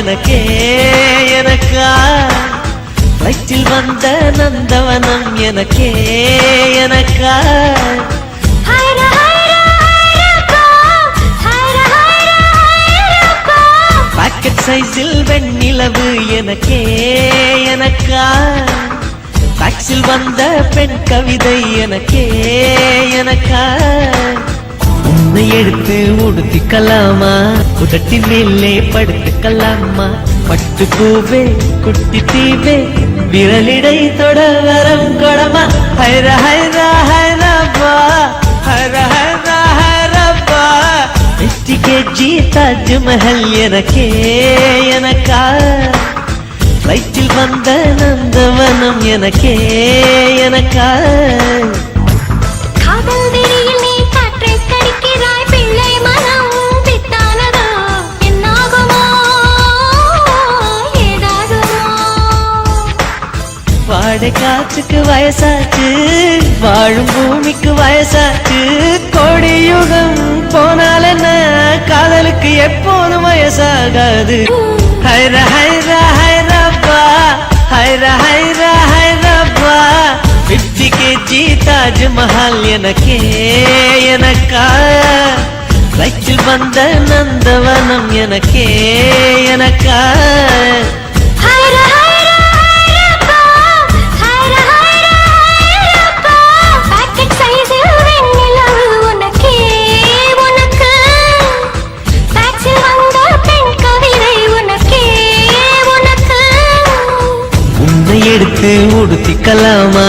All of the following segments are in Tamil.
எனக்கே எனக்கா வயிற்றில் வந்த நந்தவனம் எனக்கே எனக்கா பாக்கெட் சைஸில் வெண்ணிலவு எனக்கே எனக்கா டாக்ஸில் வந்த பெண் கவிதை எனக்கே எனக்கா உன்னை எடுத்து உடுத்திக்கலாமா உதட்டின் மேலே படுத்துக்கலாமா பட்டு பூவே குட்டி தீவே விரலிடை தொட வரம் கொடமா ஹைர ஹைர ஹைரப்பா ஹைர ஹைர ஹைரப்பா 50 kg தாஜ்மஹல் எனக்கே எனக்கா வயிற்றில் வந்த நந்தவனம் எனக்கே எனக்கா காதல் வெறியில் நீ காற்றை கடிக்கிறாய் பிள்ளை மனம் பித்தானதோ என்னாகுமோ ஏதாகுமோ வாடை காற்றுக்கு வயசாச்சு வாழும் பூமிக்கு வயசாச்சு கோடி யுகம் போனால் என்ன காதலுக்கு எப்போதும் வயசாகாது ஹைர ஹைர ஹைரப்பா ஹைர ஹைர ஹைரப்பா 50 kg தாஜ்மஹல் எனக்கே எனக்கா வயிற்றில் வந்த நந்தவனம் எனக்கே எனக்கா ஹைர ஹைர ஹைரப்பா ஹைர ஹைர ஹைரப்பா பாக்கெட் சைஸில் வெண்ணிலவு உனக்கே உனக்கு டாக்ஸில் வந்த பெண் கவிதை உனக்கே உனக்கு உன்னை எடுத்து உடுத்திக்கலாமா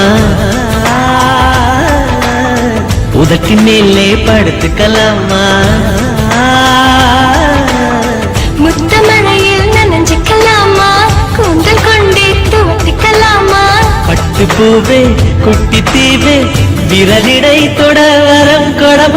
உதட்டின் மேலே படுத்துக்கலாமா முத்தமழையில் நனைஞ்சுக்கலாமா கூந்தல் கொண்டே துவட்டிக்கலாமா பட்டு பூவே குட்டி தீவே விரலிடை தொட வரம் கொடமா